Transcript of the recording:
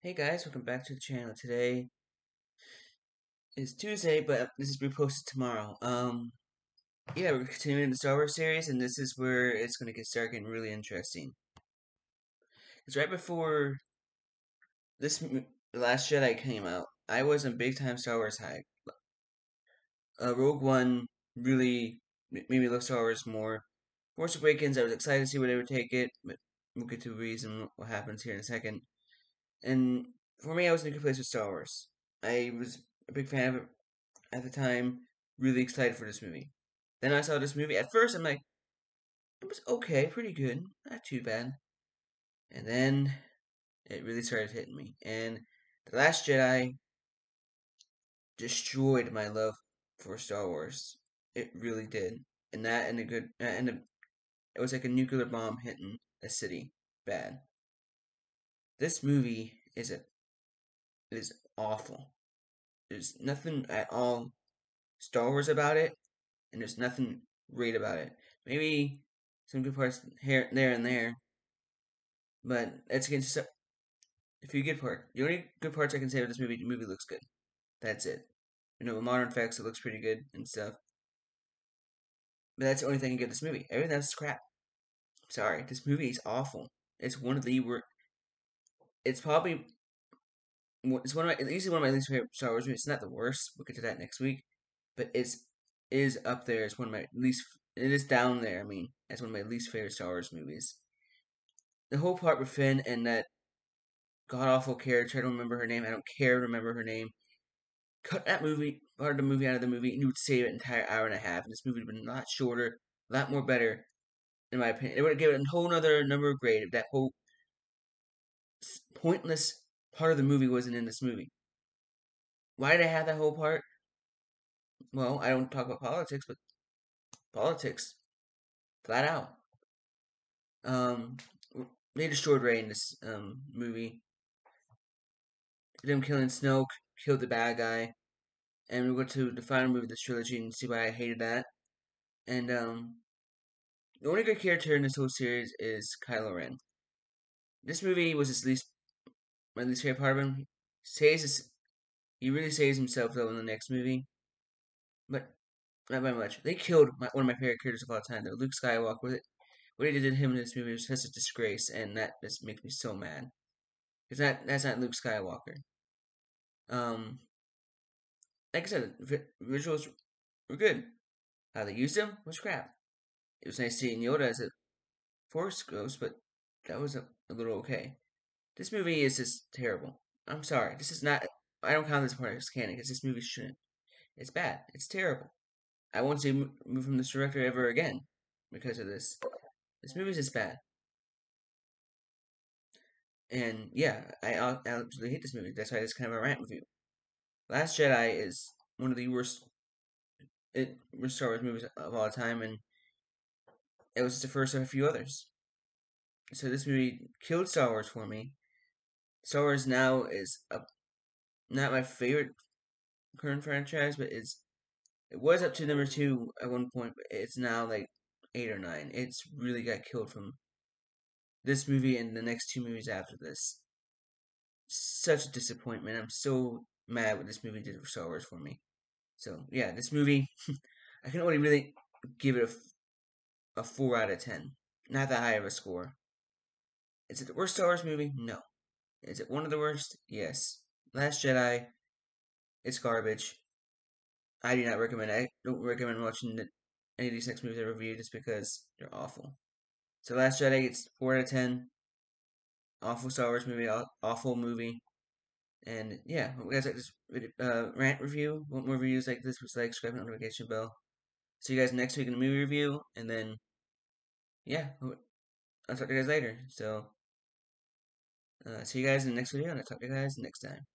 Hey guys, welcome back to the channel. Today is Tuesday, but this is reposted tomorrow. Yeah, we're continuing the Star Wars series, and this is where it's going to start getting really interesting. It's right before The Last Jedi came out. I was a big time Star Wars hype. Rogue One really made me love Star Wars more. Force Awakens, I was excited to see where they would take it, but we'll get to the reason what happens here in a second. And for me, I was in a good place with Star Wars. I was a big fan of it at the time, really excited for this movie. Then I saw this movie. At first, I'm like, it was okay, pretty good, not too bad. And then it really started hitting me. And The Last Jedi destroyed my love for Star Wars. It really did. And that, and a good, it was like a nuclear bomb hitting a city. Bad. This movie is awful. There's nothing at all Star Wars about it, and there's nothing great about it. Maybe some good parts here, there, and there, but it's against a few good parts. The only good parts I can say of this movie, the movie looks good. That's it. With modern effects, it looks pretty good and stuff. But that's the only thing I can give this movie. Everything else is crap. Sorry, this movie is awful. It's one of the worst. It's probably it's one of my easily one of my least favorite Star Wars movies. It's not the worst. We'll get to that next week, but it's is up there. It's one of my least. It is down there. I mean, as one of my least favorite Star Wars movies. The whole part with Finn and that god awful character. I don't remember her name. I don't care to remember her name. Cut that part of the movie out of the movie, and you would save an entire hour and a half. And this movie would have been a lot shorter, a lot more better, in my opinion. It would have given it a whole other number of grade if that whole pointless part of the movie wasn't in this movie. Why did I have that whole part? Well, I don't talk about politics, but politics, flat out. Um, they destroyed Rey in this movie. Them killing Snoke, killed the bad guy, and we go to the final movie of this trilogy and see why I hated that. And the only good character in this whole series is Kylo Ren. This movie was my least favorite part of him. He really saves himself though in the next movie, but not by much. They killed one of my favorite characters of all time, though, Luke Skywalker. What he did to him in this movie was such a disgrace, and that just makes me so mad. Cause that's not Luke Skywalker. Um, like I said, visuals were good. How they used him was crap. It was nice seeing Yoda as a Force ghost, but that was a little okay. This movie is just terrible. I'm sorry. This is not. I don't count this part as canon because this movie shouldn't. It's bad. It's terrible. I won't see a movie from this director ever again because of this. This movie is just bad. And yeah, I absolutely hate this movie. That's why it's kind of a rant review. Last Jedi is one of the worst Star Wars movies of all time, and it was just the first of a few others. So this movie killed Star Wars for me. Star Wars now is not my favorite current franchise, but it was up to number two at one point, but it's now like eight or nine. It's really got killed from this movie and the next two movies after this. Such a disappointment. I'm so mad what this movie did for Star Wars for me. So yeah, this movie I can only really give it a 4 out of 10. Not that high of a score. Is it the worst Star Wars movie? No. Is it one of the worst? Yes. Last Jedi, it's garbage. I do not recommend it. I don't recommend watching any of these next movies I review just because they're awful. So Last Jedi gets 4 out of 10. Awful Star Wars movie, awful movie. And yeah, hope you guys like this rant review. Want more reviews like this? Please like, subscribe, and notification bell. See you guys next week in the movie review, and then yeah, I'll talk to you guys later. So see you guys in the next video, and I'll talk to you guys next time.